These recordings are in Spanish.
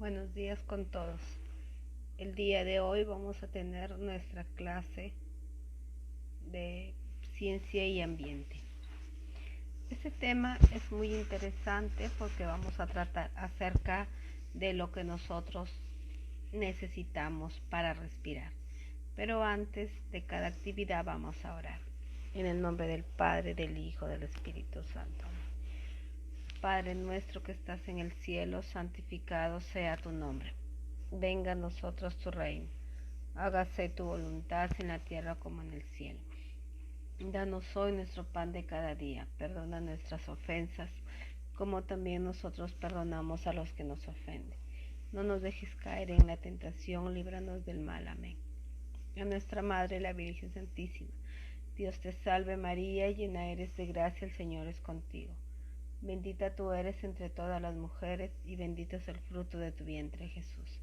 Buenos días con todos. El día de hoy vamos a tener nuestra clase de ciencia y ambiente. Este tema es muy interesante porque vamos a tratar acerca de lo que nosotros necesitamos para respirar. Pero antes de cada actividad vamos a orar. En el nombre del Padre, del Hijo, del Espíritu Santo. Padre nuestro que estás en el cielo, santificado sea tu nombre. Venga a nosotros tu reino. Hágase tu voluntad en la tierra como en el cielo. Danos hoy nuestro pan de cada día. Perdona nuestras ofensas, como también nosotros perdonamos a los que nos ofenden. No nos dejes caer en la tentación, líbranos del mal. Amén. A nuestra Madre, la Virgen Santísima. Dios te salve María, llena eres de gracia, el Señor es contigo. Bendita tú eres entre todas las mujeres y bendito es el fruto de tu vientre, Jesús.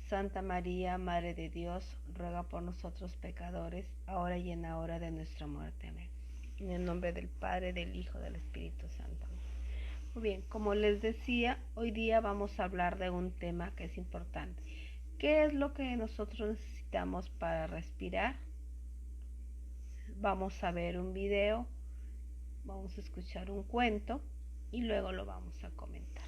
Santa María, Madre de Dios, ruega por nosotros pecadores, ahora y en la hora de nuestra muerte. Amén. En el nombre del Padre, del Hijo, del Espíritu Santo. Muy bien, como les decía, hoy día vamos a hablar de un tema que es importante. ¿Qué es lo que nosotros necesitamos para respirar? Vamos a ver un video, vamos a escuchar un cuento y luego lo vamos a comentar.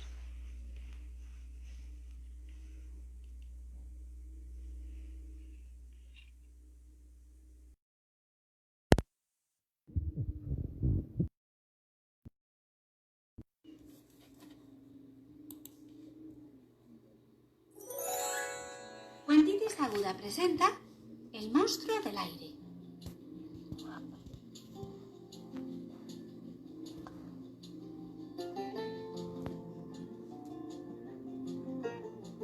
Cuentitis Aguda presenta El monstruo del aire.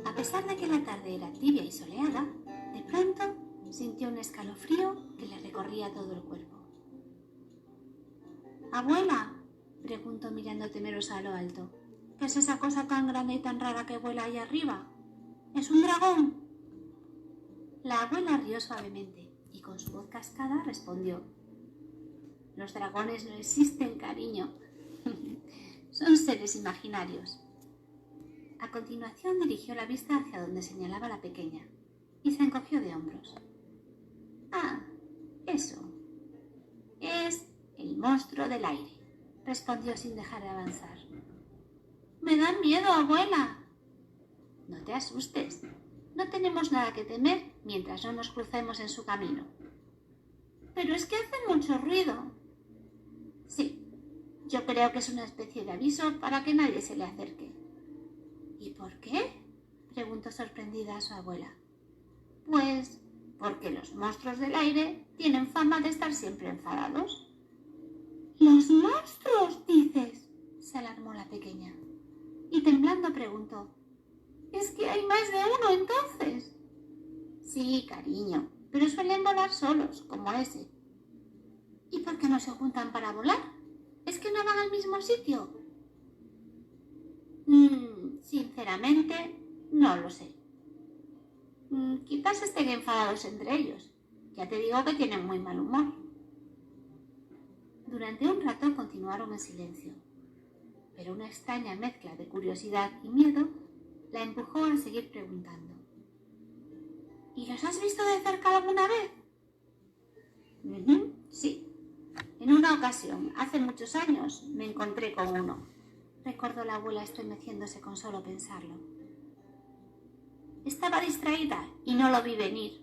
A pesar de que la tarde era tibia y soleada, de pronto sintió un escalofrío que le recorría todo el cuerpo. «Abuela», preguntó mirando temerosa a lo alto, «¿qué es esa cosa tan grande y tan rara que vuela ahí arriba? ¿Es un dragón?» La abuela rió suavemente y con su voz cascada respondió: «Los dragones no existen, cariño. Son seres imaginarios». A continuación dirigió la vista hacia donde señalaba la pequeña y se encogió de hombros. «Ah, eso. Es el monstruo del aire», respondió sin dejar de avanzar. «Me da miedo, abuela». «No te asustes. No tenemos nada que temer mientras no nos crucemos en su camino». «Pero es que hace mucho ruido». «Sí, yo creo que es una especie de aviso para que nadie se le acerque». «¿Y por qué?», preguntó sorprendida a su abuela. «Pues porque los monstruos del aire tienen fama de estar siempre enfadados». «¿Los monstruos, dices?», se alarmó la pequeña. Y temblando preguntó: «¿Es que hay más de uno entonces?». «Sí, cariño, pero suelen volar solos, como ese». «¿Y por qué no se juntan para volar? ¿Es que no van al mismo sitio?». Sinceramente, no lo sé. Quizás estén enfadados entre ellos. Ya te digo que tienen muy mal humor». Durante un rato continuaron en silencio, pero una extraña mezcla de curiosidad y miedo la empujó a seguir preguntando: «¿Y los has visto de cerca alguna vez?». «Sí. En una ocasión, hace muchos años, me encontré con uno», recordó la abuela estremeciéndose con solo pensarlo. «Estaba distraída y no lo vi venir.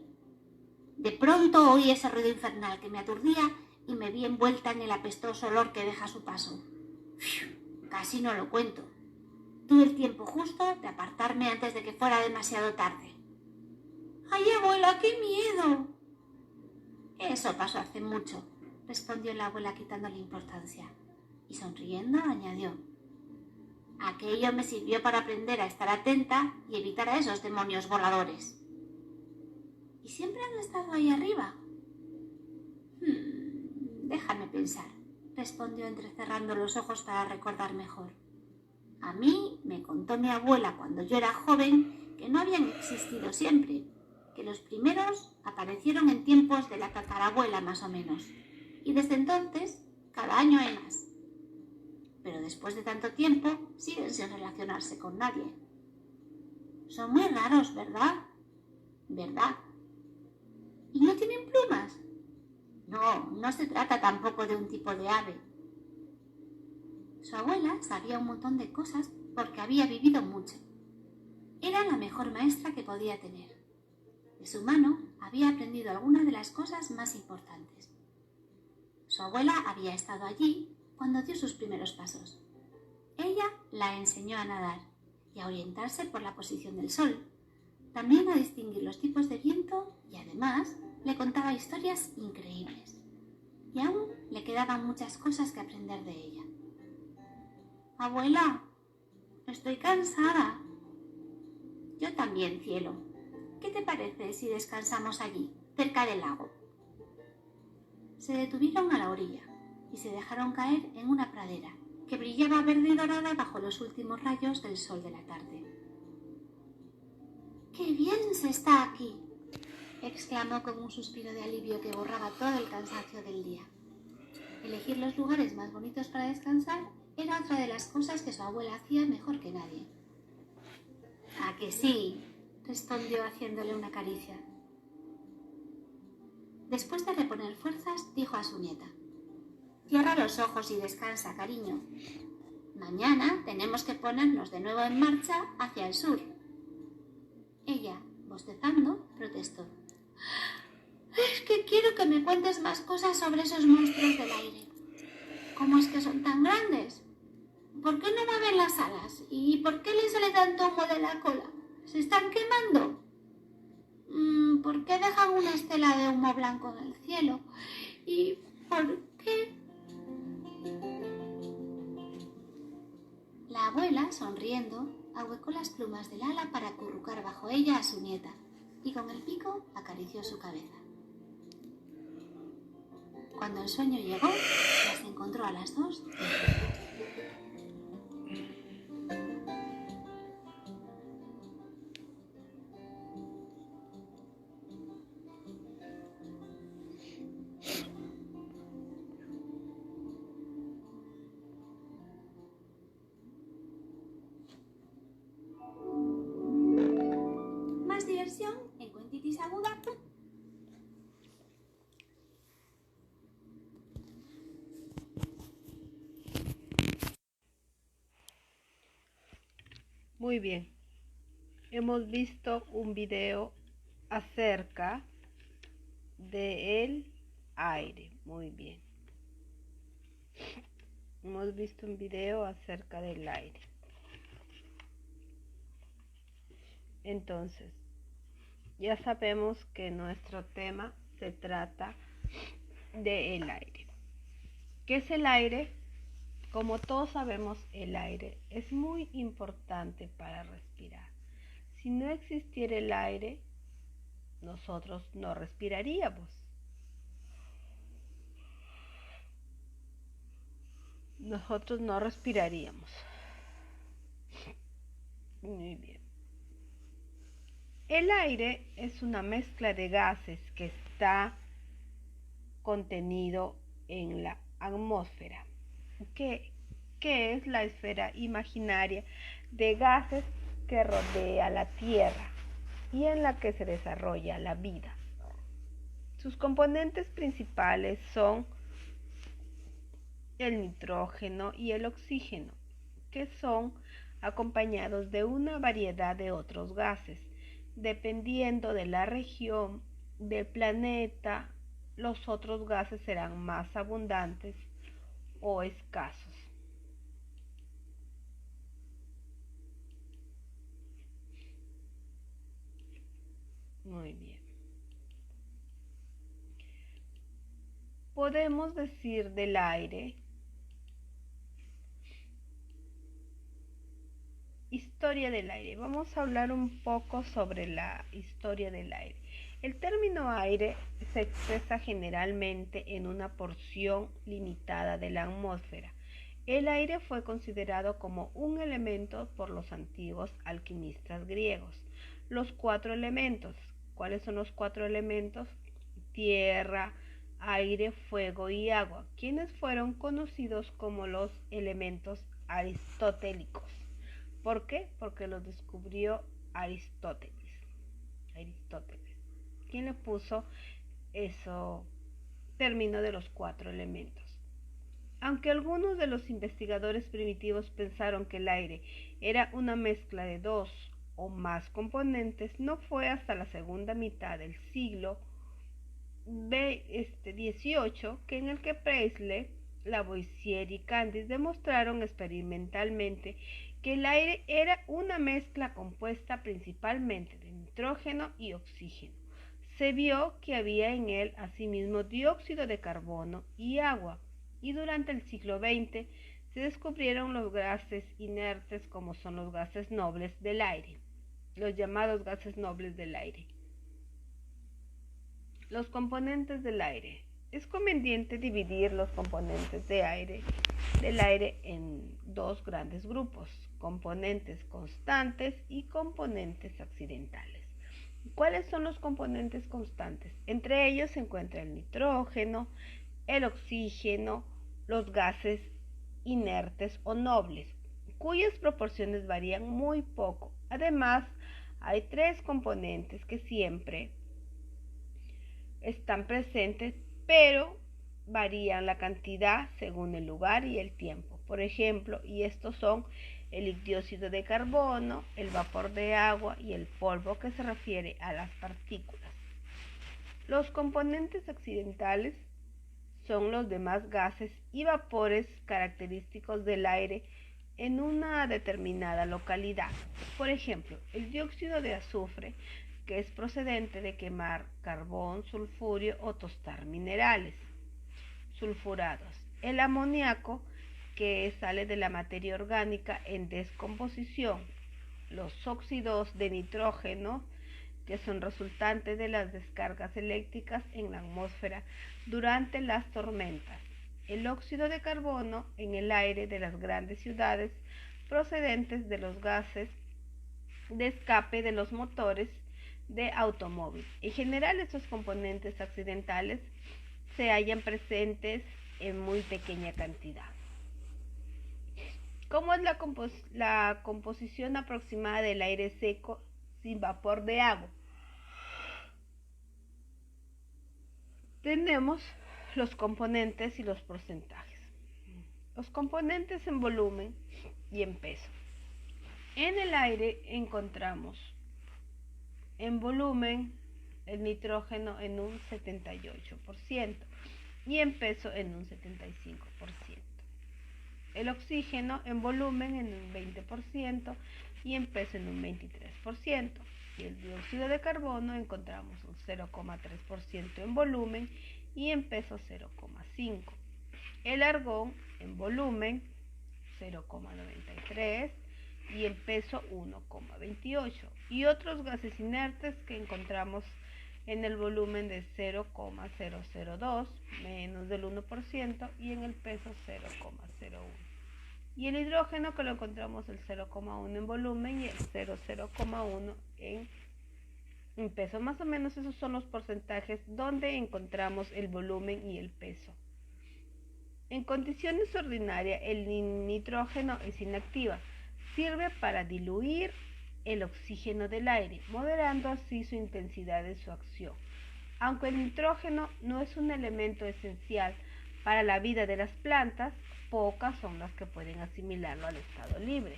De pronto oí ese ruido infernal que me aturdía y me vi envuelta en el apestoso olor que deja a su paso. Casi no lo cuento. Tuve el tiempo justo de apartarme antes de que fuera demasiado tarde». «¡Ay, abuela, qué miedo!». «Eso pasó hace mucho», respondió la abuela quitándole importancia. Y sonriendo añadió: «Aquello me sirvió para aprender a estar atenta y evitar a esos demonios voladores». «¿Y siempre han estado ahí arriba?». «Déjame pensar», respondió entrecerrando los ojos para recordar mejor. «A mí me contó mi abuela cuando yo era joven que no habían existido siempre, que los primeros aparecieron en tiempos de la tatarabuela más o menos, y desde entonces cada año hay más. Pero después de tanto tiempo siguen sin relacionarse con nadie». Son muy raros, ¿verdad? ¿Verdad? ¿Y no tienen plumas? No, no se trata tampoco de un tipo de ave. Su abuela sabía un montón de cosas porque había vivido mucho. Era la mejor maestra que podía tener. De su mano había aprendido algunas de las cosas más importantes. Su abuela había estado allí cuando dio sus primeros pasos. Ella la enseñó a nadar y a orientarse por la posición del sol, también a distinguir los tipos de viento y además le contaba historias increíbles. Y aún le quedaban muchas cosas que aprender de ella. Abuela, estoy cansada. Yo también, cielo. ¿Qué te parece si descansamos allí, cerca del lago? Se detuvieron a la orilla y se dejaron caer en una pradera que brillaba verde y dorada bajo los últimos rayos del sol de la tarde. ¡Qué bien se está aquí!, exclamó con un suspiro de alivio que borraba todo el cansancio del día. Elegir los lugares más bonitos para descansar era otra de las cosas que su abuela hacía mejor que nadie. «¿A que sí?», respondió haciéndole una caricia. Después de reponer fuerzas, dijo a su nieta: «Cierra los ojos y descansa, cariño. Mañana tenemos que ponernos de nuevo en marcha hacia el sur». Ella, bostezando, protestó: «Es que quiero que me cuentes más cosas sobre esos monstruos del aire. ¿Cómo es que son tan grandes? ¿Por qué no mueven las alas? ¿Y por qué les sale tanto humo de la cola? ¿Se están quemando? ¿Por qué dejan una estela de humo blanco en el cielo? ¿Y por qué...?» La abuela, sonriendo, ahuecó las plumas del ala para acurrucar bajo ella a su nieta y con el pico acarició su cabeza. Cuando el sueño llegó, las encontró a las dos. Más diversión en Cuentitis Aguda. Muy bien. Hemos visto un video acerca del aire. Muy bien. Hemos visto un video acerca del aire. Entonces, ya sabemos que nuestro tema se trata del aire. ¿Qué es el aire? Como todos sabemos, el aire es muy importante para respirar. Si no existiera el aire, nosotros no respiraríamos. Nosotros no respiraríamos. Muy bien. El aire es una mezcla de gases que está contenido en la atmósfera. ¿Qué es la esfera imaginaria de gases que rodea la Tierra y en la que se desarrolla la vida? Sus componentes principales son el nitrógeno y el oxígeno, que son acompañados de una variedad de otros gases. Dependiendo de la región del planeta, los otros gases serán más abundantes o escasos. Muy bien. Podemos decir del aire, historia del aire. Vamos a hablar un poco sobre la historia del aire. El término aire se expresa generalmente en una porción limitada de la atmósfera. El aire fue considerado como un elemento por los antiguos alquimistas griegos. Los 4 elementos. ¿Cuáles son los 4 elementos? Tierra, aire, fuego y agua, quienes fueron conocidos como los elementos aristotélicos. ¿Por qué? Porque los descubrió Aristóteles. ¿Quién le puso eso término de los 4 elementos? Aunque algunos de los investigadores primitivos pensaron que el aire era una mezcla de 2 o más componentes, no fue hasta la segunda mitad del siglo XVIII que en el que Priestley, Lavoisier y Candice demostraron experimentalmente que el aire era una mezcla compuesta principalmente de nitrógeno y oxígeno. Se vio que había en él asimismo dióxido de carbono y agua, y durante el siglo XX se descubrieron los gases inertes como son los gases nobles del aire, los llamados gases nobles del aire. Los componentes del aire. Es conveniente dividir los componentes del aire en 2 grandes grupos: componentes constantes y componentes accidentales. ¿Cuáles son los componentes constantes? Entre ellos se encuentra el nitrógeno, el oxígeno, los gases inertes o nobles, cuyas proporciones varían muy poco. Además, hay 3 componentes que siempre están presentes, pero varían la cantidad según el lugar y el tiempo. Por ejemplo, y estos son el dióxido de carbono, el vapor de agua y el polvo, que se refiere a las partículas. Los componentes accidentales son los demás gases y vapores característicos del aire en una determinada localidad. Por ejemplo, el dióxido de azufre, que es procedente de quemar carbón, sulfurio o tostar minerales sulfurados. El amoníaco, que sale de la materia orgánica en descomposición. Los óxidos de nitrógeno, que son resultantes de las descargas eléctricas en la atmósfera durante las tormentas. El óxido de carbono en el aire de las grandes ciudades, procedentes de los gases de escape de los motores de automóvil. En general, estos componentes accidentales se hallan presentes en muy pequeña cantidad. ¿Cómo es la composición aproximada del aire seco sin vapor de agua? Tenemos los componentes y los porcentajes. Los componentes en volumen y en peso. En el aire encontramos en volumen el nitrógeno en un 78% y en peso en un 75%. El oxígeno en volumen en un 20% y en peso en un 23%. Y el dióxido de carbono encontramos un 0,3% en volumen y en peso 0,5%. El argón en volumen 0,93% y en peso 1,28%. Y otros gases inertes que encontramos en el volumen de 0,002, menos del 1%, y en el peso 0,01. Y el hidrógeno, que lo encontramos el 0,1 en volumen y el 0,1 en peso. Más o menos esos son los porcentajes donde encontramos el volumen y el peso. En condiciones ordinarias, el nitrógeno es inactiva. Sirve para diluir el oxígeno del aire, moderando así su intensidad de su acción. Aunque el nitrógeno no es un elemento esencial para la vida de las plantas, pocas son las que pueden asimilarlo al estado libre.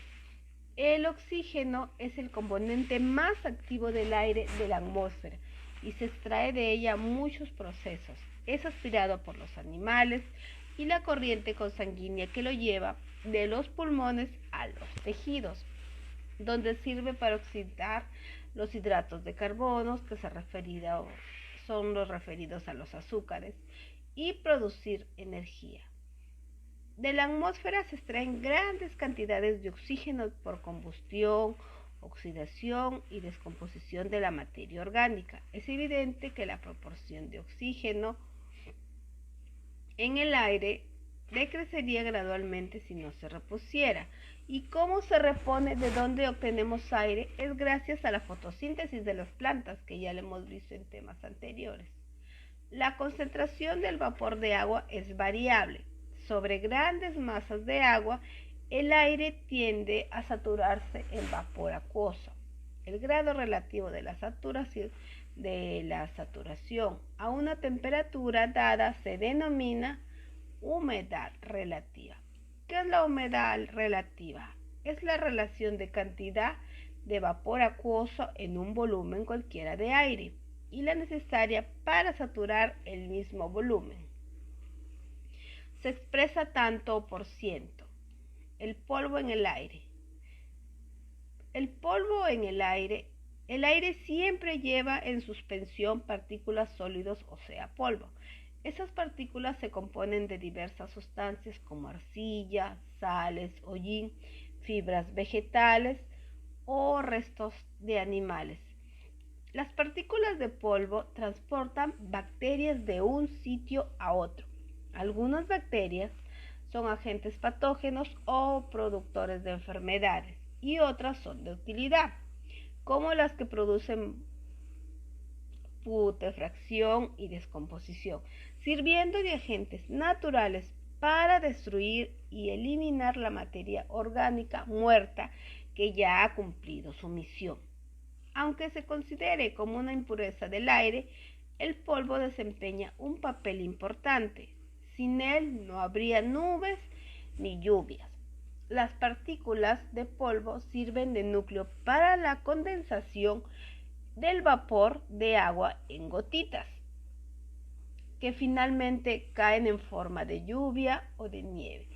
El oxígeno es el componente más activo del aire de la atmósfera y se extrae de ella muchos procesos. Es aspirado por los animales y la corriente consanguínea que lo lleva de los pulmones a los tejidos, donde sirve para oxidar los hidratos de carbono, que son los referidos a los azúcares, y producir energía. De la atmósfera se extraen grandes cantidades de oxígeno por combustión, oxidación y descomposición de la materia orgánica. Es evidente que la proporción de oxígeno en el aire decrecería gradualmente si no se repusiera. ¿Y cómo se repone? ¿De dónde obtenemos aire? Es gracias a la fotosíntesis de las plantas, que ya lo hemos visto en temas anteriores. La concentración del vapor de agua es variable. Sobre grandes masas de agua, el aire tiende a saturarse en vapor acuoso. El grado relativo de la saturación a una temperatura dada se denomina humedad relativa. ¿Qué es la humedad relativa? Es la relación de cantidad de vapor acuoso en un volumen cualquiera de aire y la necesaria para saturar el mismo volumen. Se expresa tanto por ciento. El polvo en el aire. El polvo en el aire siempre lleva en suspensión partículas sólidos, o sea, polvo. Esas partículas se componen de diversas sustancias como arcilla, sales, hollín, fibras vegetales o restos de animales. Las partículas de polvo transportan bacterias de un sitio a otro. Algunas bacterias son agentes patógenos o productores de enfermedades y otras son de utilidad, como las que producen putrefacción y descomposición, sirviendo de agentes naturales para destruir y eliminar la materia orgánica muerta que ya ha cumplido su misión. Aunque se considere como una impureza del aire, el polvo desempeña un papel importante. Sin él no habría nubes ni lluvias. Las partículas de polvo sirven de núcleo para la condensación del vapor de agua en gotitas, que finalmente caen en forma de lluvia o de nieve.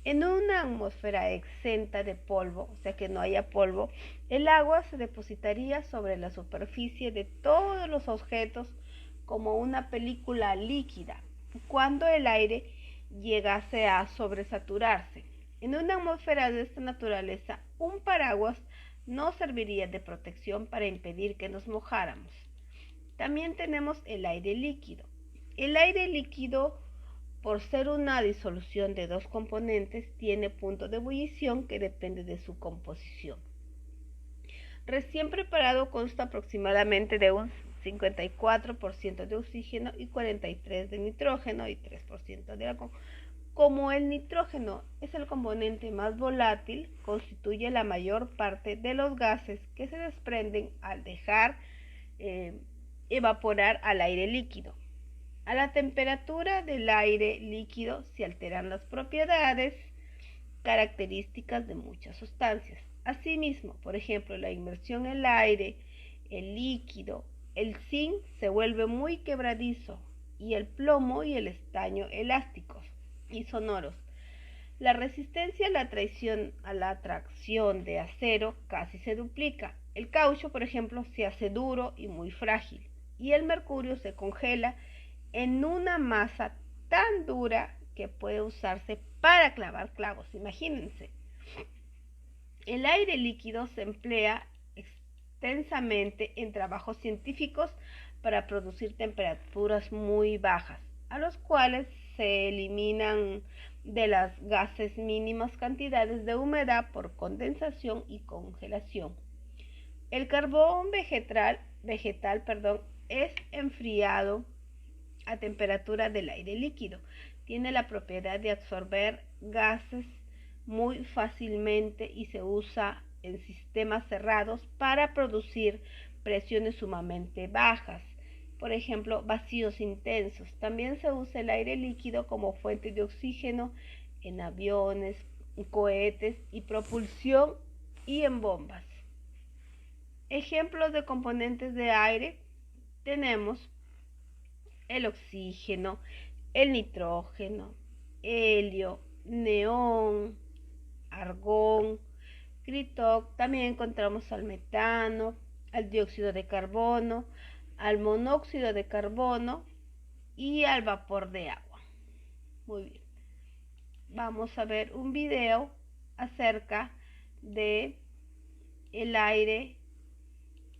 En una atmósfera exenta de polvo, o sea que no haya polvo, el agua se depositaría sobre la superficie de todos los objetos como una película líquida, cuando el aire llegase a sobresaturarse. En una atmósfera de esta naturaleza, un paraguas no serviría de protección para impedir que nos mojáramos. También tenemos el aire líquido. El aire líquido, por ser una disolución de dos componentes, tiene punto de ebullición que depende de su composición. Recién preparado consta aproximadamente de un 54% de oxígeno y 43% de nitrógeno y 3% de agua. Como el nitrógeno es el componente más volátil, constituye la mayor parte de los gases que se desprenden al dejar evaporar al aire líquido. A la temperatura del aire líquido se alteran las propiedades características de muchas sustancias. Asimismo, por ejemplo, la inmersión en el aire, el líquido, el zinc se vuelve muy quebradizo y el plomo y el estaño elásticos y sonoros. La resistencia a la atracción de acero casi se duplica. El caucho, por ejemplo, se hace duro y muy frágil, y el mercurio se congela en una masa tan dura que puede usarse para clavar clavos. Imagínense. El aire líquido se emplea extensamente en trabajos científicos para producir temperaturas muy bajas, a los cuales se eliminan de las gases mínimas cantidades de humedad por condensación y congelación. El carbón vegetal es enfriado a temperatura del aire líquido. Tiene la propiedad de absorber gases muy fácilmente y se usa en sistemas cerrados para producir presiones sumamente bajas. Por ejemplo, vacíos intensos. También se usa el aire líquido como fuente de oxígeno en aviones, cohetes y propulsión y en bombas. Ejemplos de componentes de aire tenemos el oxígeno, el nitrógeno, helio, neón, argón, critoc. También encontramos al metano, al dióxido de carbono, al monóxido de carbono y al vapor de agua. Muy bien. Vamos a ver un video acerca de el aire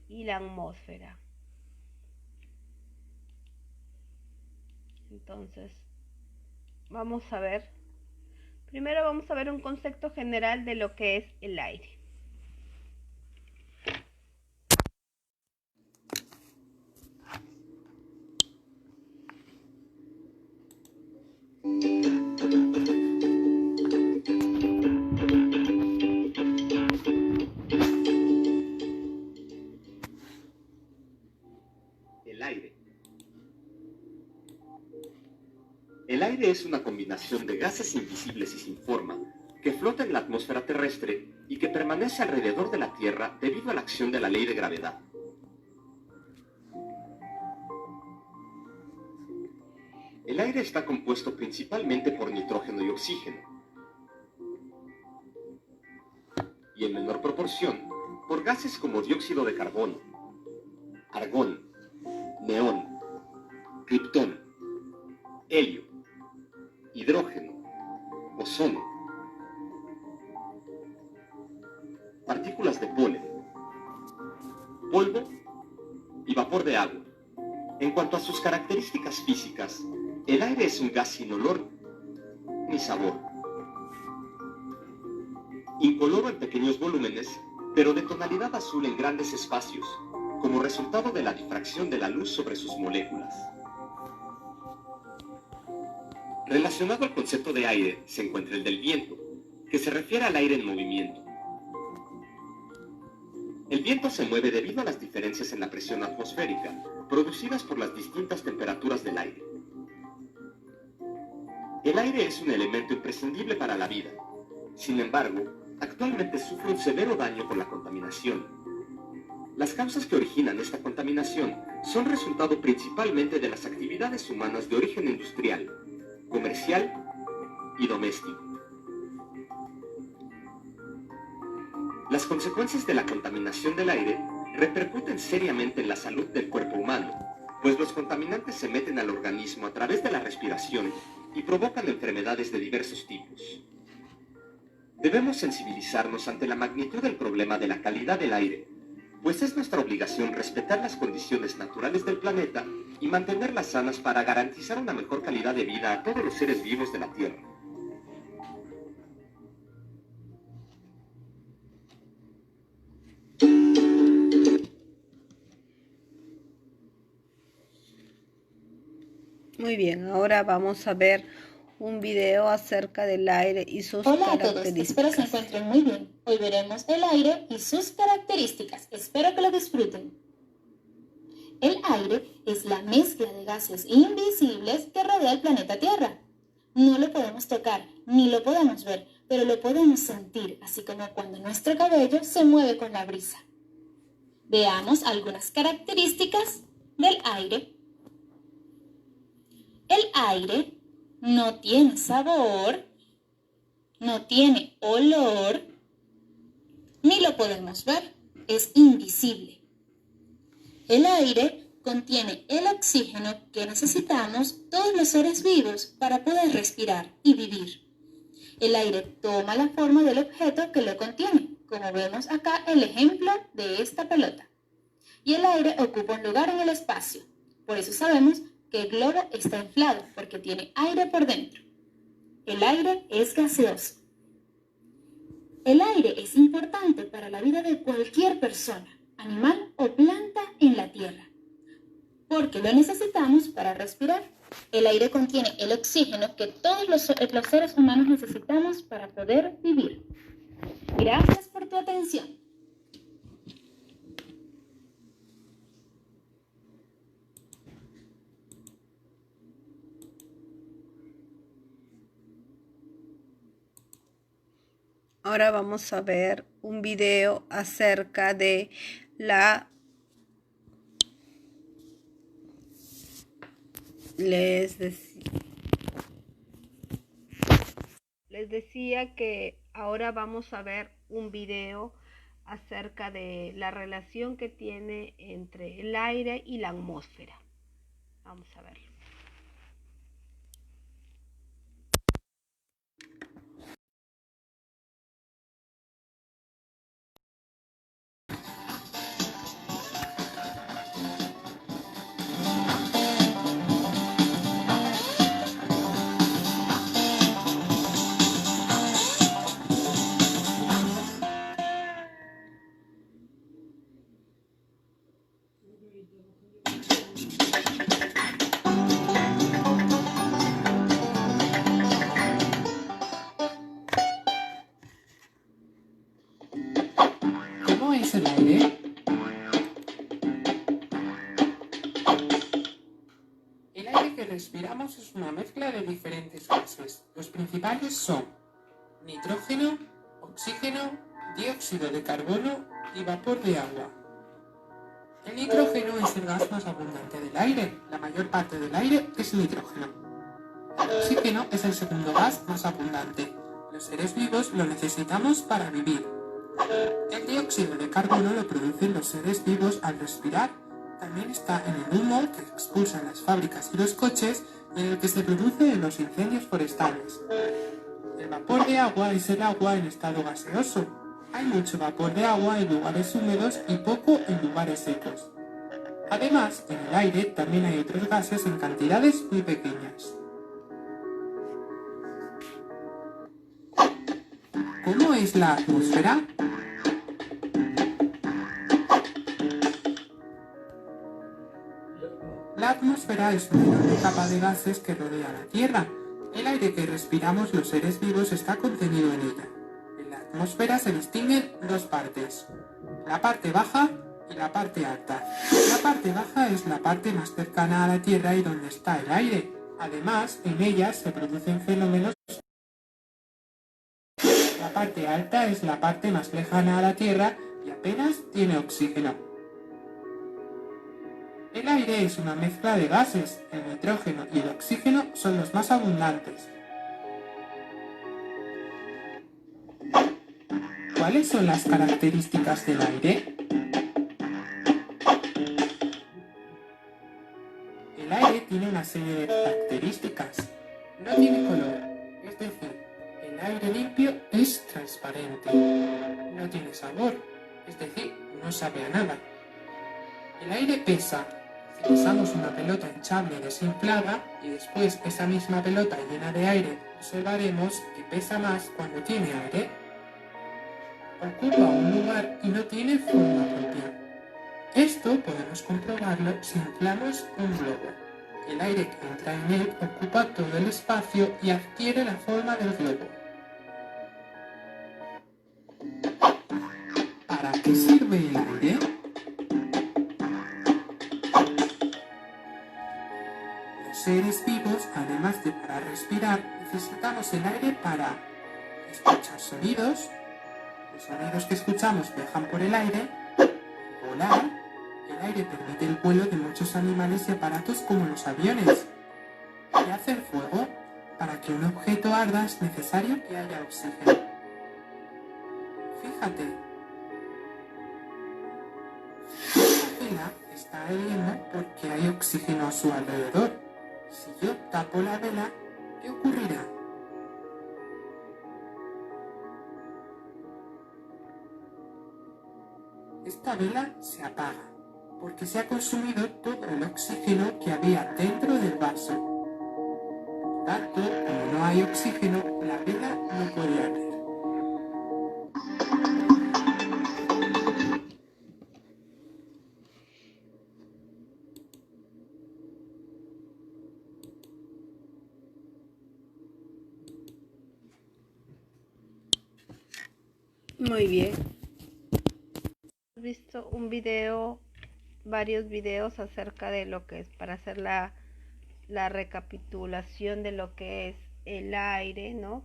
y la atmósfera. Entonces, primero vamos a ver un concepto general de lo que es el aire. El aire es una combinación de gases invisibles y sin forma, que flota en la atmósfera terrestre y que permanece alrededor de la Tierra debido a la acción de la ley de gravedad. El aire está compuesto principalmente por nitrógeno y oxígeno, y en menor proporción por gases como dióxido de carbono, argón, neón, criptón, helio, hidrógeno, ozono, partículas de polen, polvo y vapor de agua. En cuanto a sus características físicas, el aire es un gas sin olor ni sabor, incoloro en pequeños volúmenes, pero de tonalidad azul en grandes espacios, como resultado de la difracción de la luz sobre sus moléculas. Relacionado al concepto de aire se encuentra el del viento, que se refiere al aire en movimiento. El viento se mueve debido a las diferencias en la presión atmosférica, producidas por las distintas temperaturas del aire. El aire es un elemento imprescindible para la vida. Sin embargo, actualmente sufre un severo daño por la contaminación. Las causas que originan esta contaminación son resultado principalmente de las actividades humanas de origen industrial, comercial y doméstico. Las consecuencias de la contaminación del aire repercuten seriamente en la salud del cuerpo humano, pues los contaminantes se meten al organismo a través de la respiración y provocan enfermedades de diversos tipos. Debemos sensibilizarnos ante la magnitud del problema de la calidad del aire, pues es nuestra obligación respetar las condiciones naturales del planeta y mantenerlas sanas para garantizar una mejor calidad de vida a todos los seres vivos de la Tierra. Muy bien, ahora vamos a ver un video acerca del aire y sus Hola a todos, características. espero se encuentren muy bien. Hoy veremos el aire y sus características. Espero que lo disfruten. El aire es la mezcla de gases invisibles que rodea el planeta Tierra. No lo podemos tocar ni lo podemos ver, pero lo podemos sentir, así como cuando nuestro cabello se mueve con la brisa. Veamos algunas características del aire. El aire no tiene sabor, no tiene olor, ni lo podemos ver, es invisible. El aire contiene el oxígeno que necesitamos todos los seres vivos para poder respirar y vivir. El aire toma la forma del objeto que lo contiene, como vemos acá el ejemplo de esta pelota. Y el aire ocupa un lugar en el espacio, por eso sabemos que el globo está inflado, porque tiene aire por dentro. El aire es gaseoso. El aire es importante para la vida de cualquier persona, animal o planta en la Tierra, porque lo necesitamos para respirar. El aire contiene el oxígeno que todos los seres humanos necesitamos para poder vivir. Gracias por tu atención. Ahora vamos a ver un video acerca de la... Les decía que ahora vamos a ver un video acerca de la relación que tiene entre el aire y la atmósfera. Vamos a verlo. ¿Cómo es el aire? El aire que respiramos es una mezcla de diferentes gases. Los principales son nitrógeno, oxígeno, dióxido de carbono y vapor de agua. El nitrógeno es el gas más abundante del aire. La mayor parte del aire es nitrógeno. El oxígeno es el segundo gas más abundante. Los seres vivos lo necesitamos para vivir. El dióxido de carbono lo producen los seres vivos al respirar. También está en el humo que expulsan las fábricas y los coches y en el que se producen los incendios forestales. El vapor de agua es el agua en estado gaseoso. Hay mucho vapor de agua en lugares húmedos y poco en lugares secos. Además, en el aire también hay otros gases en cantidades muy pequeñas. ¿Cómo es la atmósfera? La atmósfera es una enorme capa de gases que rodea la Tierra. El aire que respiramos los seres vivos está contenido en ella. En la atmósfera se distinguen dos partes, la parte baja y la parte alta. La parte baja es la parte más cercana a la Tierra y donde está el aire. Además, en ella se producen fenómenos. La parte alta es la parte más lejana a la Tierra y apenas tiene oxígeno. El aire es una mezcla de gases. El nitrógeno y el oxígeno son los más abundantes. ¿Cuáles son las características del aire? El aire tiene una serie de características. No tiene color, es decir, el aire limpio es transparente. No tiene sabor, es decir, no sabe a nada. El aire pesa. Si usamos una pelota hinchable desinflada y después esa misma pelota llena de aire, observaremos que pesa más cuando tiene aire. Ocupa un lugar y no tiene forma propia. Esto podemos comprobarlo si inflamos un globo. El aire que entra en él ocupa todo el espacio y adquiere la forma del globo. ¿Para qué sirve el aire? Los seres vivos, además de para respirar, necesitamos el aire para escuchar sonidos. Los sonidos que escuchamos viajan por el aire, volar. El aire permite el vuelo de muchos animales y aparatos como los aviones. Y hacer fuego. Para que un objeto arda es necesario que haya oxígeno. Fíjate. La vela está ardiendo porque hay oxígeno a su alrededor. Si yo tapo la vela, ¿qué ocurrirá? Esta vela se apaga porque se ha consumido todo el oxígeno que había dentro del vaso. Por tanto, como no hay oxígeno, la vela no puede arder. Muy bien. He visto varios videos acerca de lo que es para hacer la recapitulación de lo que es el aire, ¿no?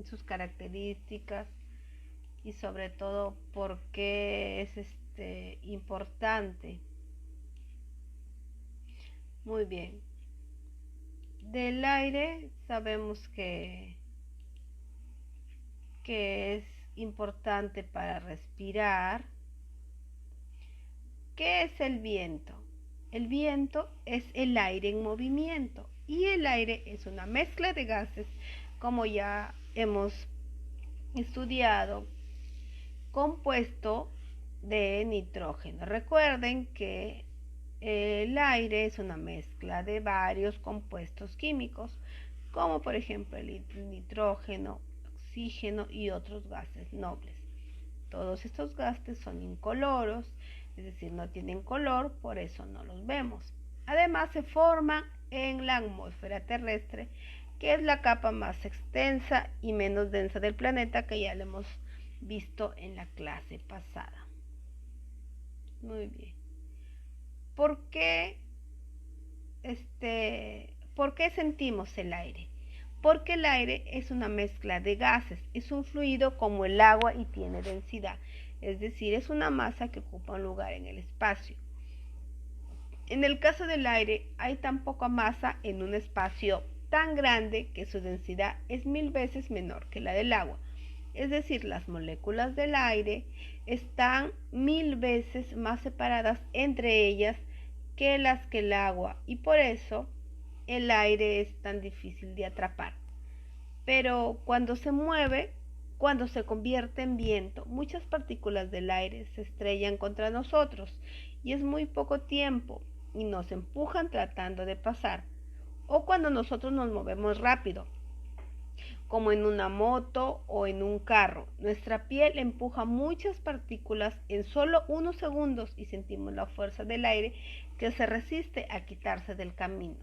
Sus características y sobre todo por qué es importante. Muy bien. Del aire sabemos que es importante para respirar. ¿Qué es el viento? El viento es el aire en movimiento y el aire es una mezcla de gases, como ya hemos estudiado, compuesto de nitrógeno. Recuerden que el aire es una mezcla de varios compuestos químicos, como por ejemplo el nitrógeno, oxígeno y otros gases nobles. Todos estos gases son incoloros, es decir, no tienen color, por eso no los vemos. Además, se forman en la atmósfera terrestre, que es la capa más extensa y menos densa del planeta, que ya lo hemos visto en la clase pasada. Muy bien. ¿Por qué ¿Por qué sentimos el aire? Porque el aire es una mezcla de gases, es un fluido como el agua y tiene densidad, es decir, es una masa que ocupa un lugar en el espacio. En el caso del aire, hay tan poca masa en un espacio tan grande que su densidad es 1000 veces menor que la del agua. Es decir, las moléculas del aire están 1000 veces más separadas entre ellas que las que el agua, y por eso el aire es tan difícil de atrapar. Pero cuando se mueve, cuando se convierte en viento, muchas partículas del aire se estrellan contra nosotros y es muy poco tiempo y nos empujan tratando de pasar. O cuando nosotros nos movemos rápido, como en una moto o en un carro, nuestra piel empuja muchas partículas en solo unos segundos y sentimos la fuerza del aire que se resiste a quitarse del camino.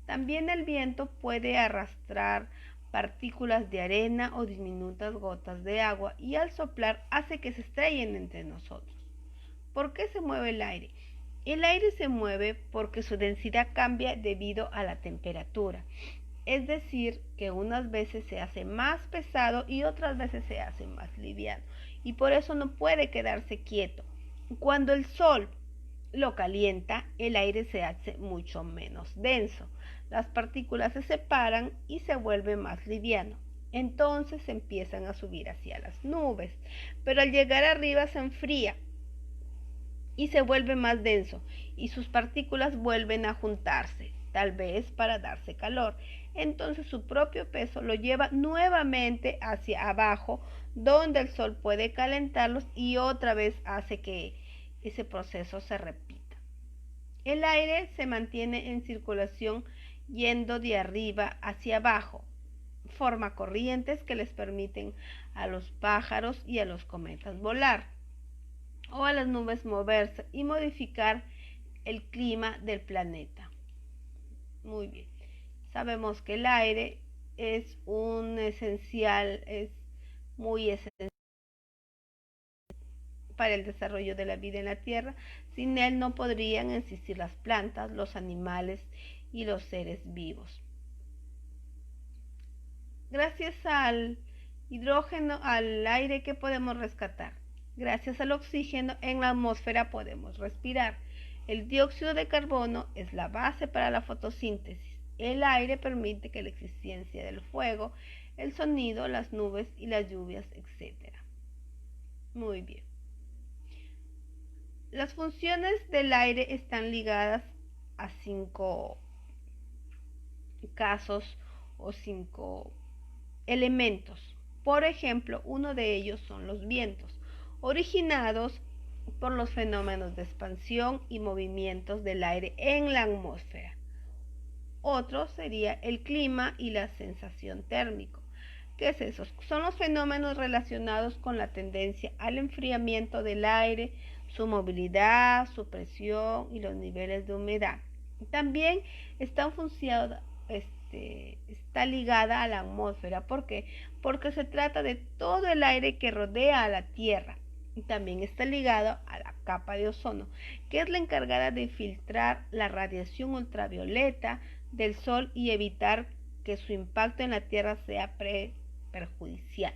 También el viento puede arrastrar partículas de arena o diminutas gotas de agua y al soplar hace que se estrellen entre nosotros. ¿Por qué se mueve el aire? El aire se mueve porque su densidad cambia debido a la temperatura. Es decir, que unas veces se hace más pesado y otras veces se hace más liviano. Y por eso no puede quedarse quieto. Cuando el sol lo calienta, el aire se hace mucho menos denso. Las partículas se separan y se vuelve más liviano. Entonces empiezan a subir hacia las nubes. Pero al llegar arriba se enfría y se vuelve más denso y sus partículas vuelven a juntarse, tal vez para darse calor. Entonces su propio peso lo lleva nuevamente hacia abajo, donde el sol puede calentarlos y otra vez hace que ese proceso se repita. El aire se mantiene en circulación yendo de arriba hacia abajo. Forma corrientes que les permiten a los pájaros y a los cometas volar, o a las nubes moverse y modificar el clima del planeta. Muy bien. Sabemos que el aire es un esencial, es muy esencial para el desarrollo de la vida en la Tierra. Sin él no podrían existir las plantas, los animales y los seres vivos. Gracias al hidrógeno, al aire, que podemos rescatar. Gracias al oxígeno en la atmósfera podemos respirar. El dióxido de carbono es la base para la fotosíntesis. El aire permite que la existencia del fuego, el sonido, las nubes y las lluvias, etc. Muy bien. Las funciones del aire están ligadas a 5 casos o 5 elementos. Por ejemplo, uno de ellos son los vientos, originados por los fenómenos de expansión y movimientos del aire en la atmósfera. Otro sería el clima y la sensación térmico. ¿Qué es eso? Son los fenómenos relacionados con la tendencia al enfriamiento del aire, su movilidad, su presión y los niveles de humedad. También está ligada a la atmósfera. ¿Por qué? Porque se trata de todo el aire que rodea a la Tierra. Y también está ligado a la capa de ozono, que es la encargada de filtrar la radiación ultravioleta del Sol y evitar que su impacto en la Tierra sea perjudicial.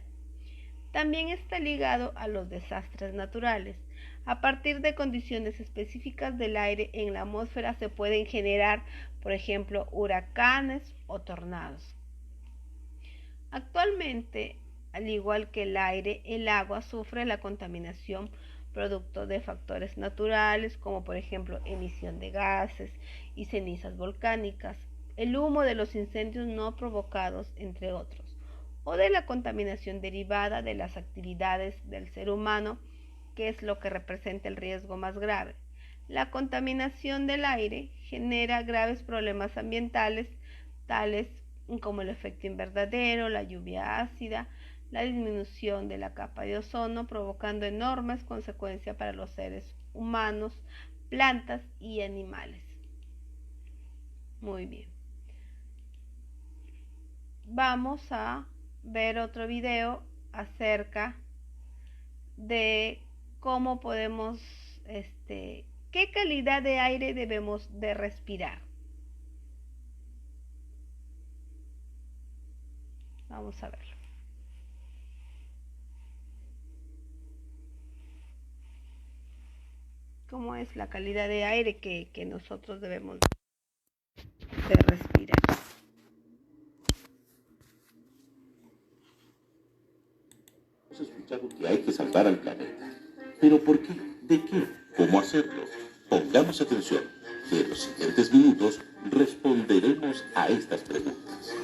También está ligado a los desastres naturales. A partir de condiciones específicas del aire en la atmósfera se pueden generar, por ejemplo, huracanes o tornados. Actualmente, al igual que el aire, el agua sufre la contaminación producto de factores naturales como por ejemplo emisión de gases y cenizas volcánicas, el humo de los incendios no provocados, entre otros, o de la contaminación derivada de las actividades del ser humano, que es lo que representa el riesgo más grave. La contaminación del aire genera graves problemas ambientales, tales como el efecto invernadero, la lluvia ácida, la disminución de la capa de ozono, provocando enormes consecuencias para los seres humanos, plantas y animales. Muy bien. Vamos a ver otro video acerca de cómo podemos, qué calidad de aire debemos de respirar. Vamos a verlo. ¿Cómo es la calidad de aire que nosotros debemos de respirar? Hemos escuchado que hay que salvar al planeta. ¿Pero por qué? ¿De qué? ¿Cómo hacerlo? Pongamos atención, que en los siguientes minutos responderemos a estas preguntas.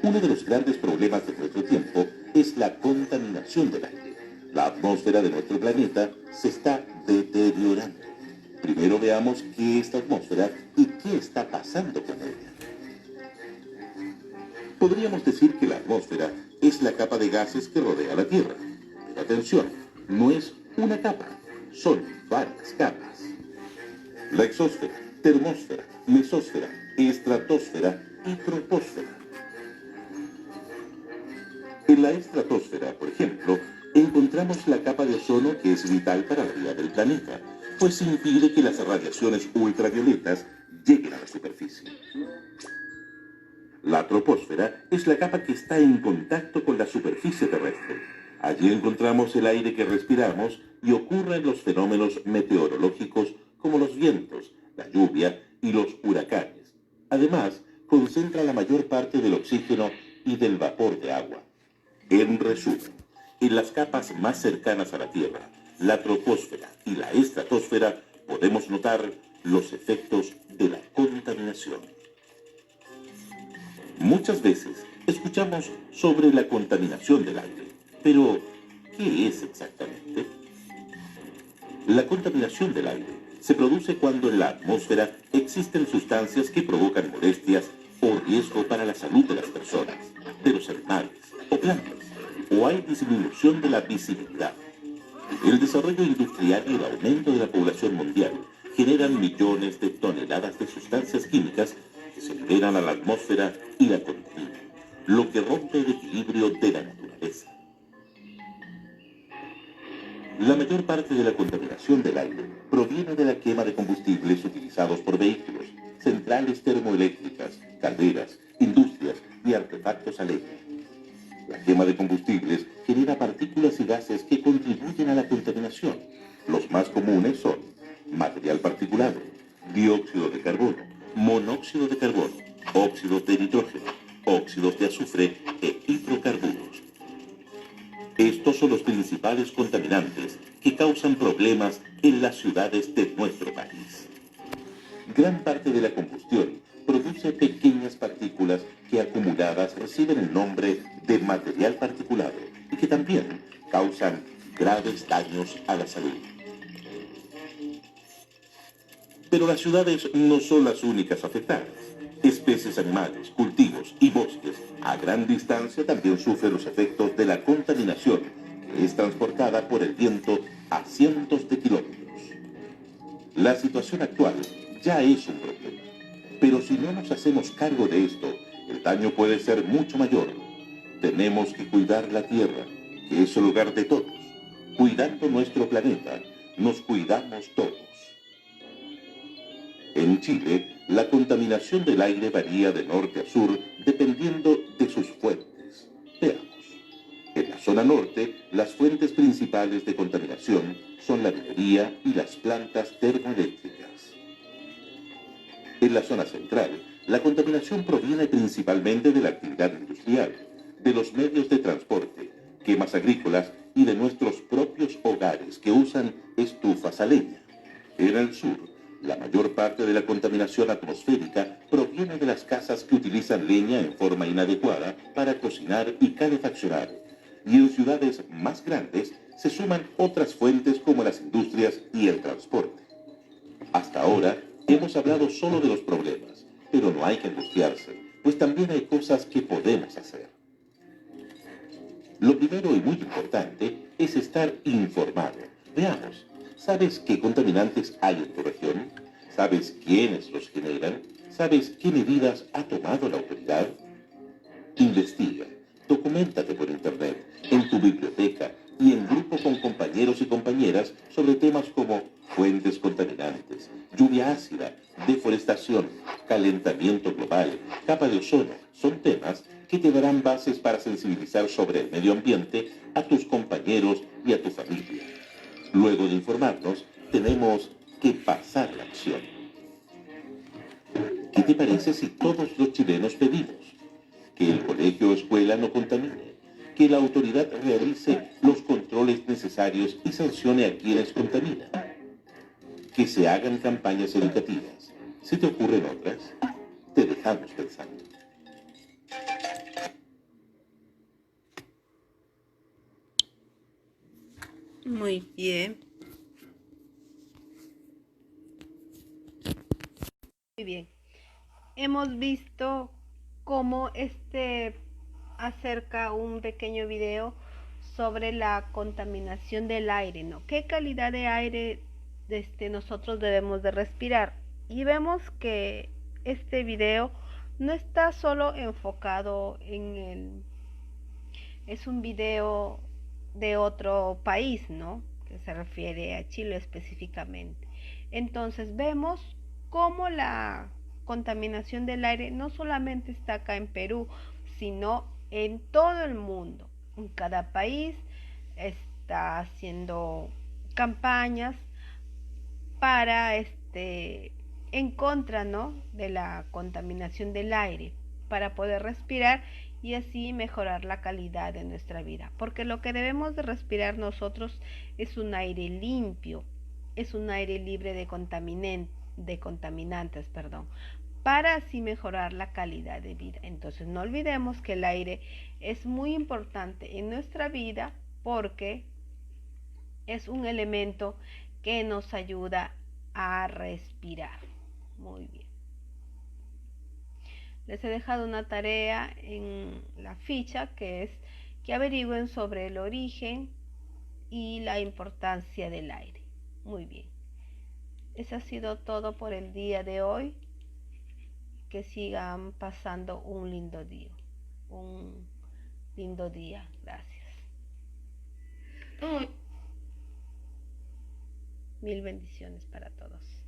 Uno de los grandes problemas de nuestro tiempo es la contaminación del aire. La atmósfera de nuestro planeta se está deteriorando. Primero veamos qué es la atmósfera y qué está pasando con ella. Podríamos decir que la atmósfera es la capa de gases que rodea la Tierra. Pero atención, no es una capa, son varias capas. La exósfera, termósfera, mesósfera, estratosfera y troposfera. En la estratosfera, por ejemplo, encontramos la capa de ozono que es vital para la vida del planeta, pues impide que las radiaciones ultravioletas lleguen a la superficie. La troposfera es la capa que está en contacto con la superficie terrestre. Allí encontramos el aire que respiramos y ocurren los fenómenos meteorológicos como los vientos, la lluvia y los huracanes. Además, concentra la mayor parte del oxígeno y del vapor de agua. En resumen, en las capas más cercanas a la Tierra, la troposfera y la estratosfera, podemos notar los efectos de la contaminación. Muchas veces escuchamos sobre la contaminación del aire, pero ¿qué es exactamente? La contaminación del aire se produce cuando en la atmósfera existen sustancias que provocan molestias o riesgo para la salud de las personas, de los animales o plantas, o hay disminución de la visibilidad. El desarrollo industrial y el aumento de la población mundial generan millones de toneladas de sustancias químicas que se liberan a la atmósfera y la contaminan, lo que rompe el equilibrio de la naturaleza. La mayor parte de la contaminación del aire proviene de la quema de combustibles utilizados por vehículos, centrales termoeléctricas, calderas, industrias y artefactos a leña. La quema de combustibles genera partículas y gases que contribuyen a la contaminación. Los más comunes son material particulado, dióxido de carbono, monóxido de carbono, óxidos de nitrógeno, óxidos de azufre e hidrocarburos. Estos son los principales contaminantes que causan problemas en las ciudades de nuestro país. Gran parte de la combustión produce pequeñas partículas que acumuladas reciben el nombre de material particulado y que también causan graves daños a la salud. Pero las ciudades no son las únicas afectadas. Especies animales, cultivos y bosques a gran distancia también sufren los efectos de la contaminación que es transportada por el viento a cientos de kilómetros. La situación actual ya es un problema, pero si no nos hacemos cargo de esto, el daño puede ser mucho mayor. Tenemos que cuidar la Tierra, que es el hogar de todos. Cuidando nuestro planeta, nos cuidamos todos. En Chile, la contaminación del aire varía de norte a sur dependiendo de sus fuentes. Veamos. En la zona norte, las fuentes principales de contaminación son la minería y las plantas termoeléctricas. En la zona central, la contaminación proviene principalmente de la actividad industrial, de los medios de transporte, quemas agrícolas y de nuestros propios hogares que usan estufas a leña. En el sur, la mayor parte de la contaminación atmosférica proviene de las casas que utilizan leña en forma inadecuada para cocinar y calefaccionar. Y en ciudades más grandes se suman otras fuentes como las industrias y el transporte. Hasta ahora hemos hablado solo de los problemas, pero no hay que angustiarse, pues también hay cosas que podemos hacer. Lo primero y muy importante es estar informado. Veamos. ¿Sabes qué contaminantes hay en tu región? ¿Sabes quiénes los generan? ¿Sabes qué medidas ha tomado la autoridad? Investiga, documéntate por internet, en tu biblioteca y en grupo con compañeros y compañeras sobre temas como fuentes contaminantes, lluvia ácida, deforestación deforestación, calentamiento global, capa de ozono, son temas que te darán bases para sensibilizar sobre el medio ambiente a tus compañeros y a tu familia. Luego de informarnos, tenemos que pasar la acción. ¿Qué te parece si todos los chilenos pedimos que el colegio o escuela no contamine, que la autoridad realice los controles necesarios y sancione a quienes contaminan, que se hagan campañas educativas? Si te ocurren otras, te dejamos pensando. Muy bien. Muy bien. Hemos visto cómo acerca un pequeño video sobre la contaminación del aire, ¿no? ¿Qué calidad de aire nosotros debemos de respirar? Y vemos que este video no está solo enfocado es un video de otro país, ¿no? Que se refiere a Chile específicamente. Entonces vemos cómo la contaminación del aire no solamente está acá en Perú, sino en todo el mundo. En cada país está haciendo campañas para en contra, ¿no?, de la contaminación del aire, para poder respirar y así mejorar la calidad de nuestra vida, porque lo que debemos de respirar nosotros es un aire limpio, es un aire libre de contaminantes, para así mejorar la calidad de vida. Entonces no olvidemos que el aire es muy importante en nuestra vida porque es un elemento que nos ayuda a respirar. Muy bien. Les he dejado una tarea en la ficha que es que averigüen sobre el origen y la importancia del aire. Muy bien. Eso ha sido todo por el día de hoy. Que sigan pasando un lindo día. Un lindo día. Gracias. Mil bendiciones para todos.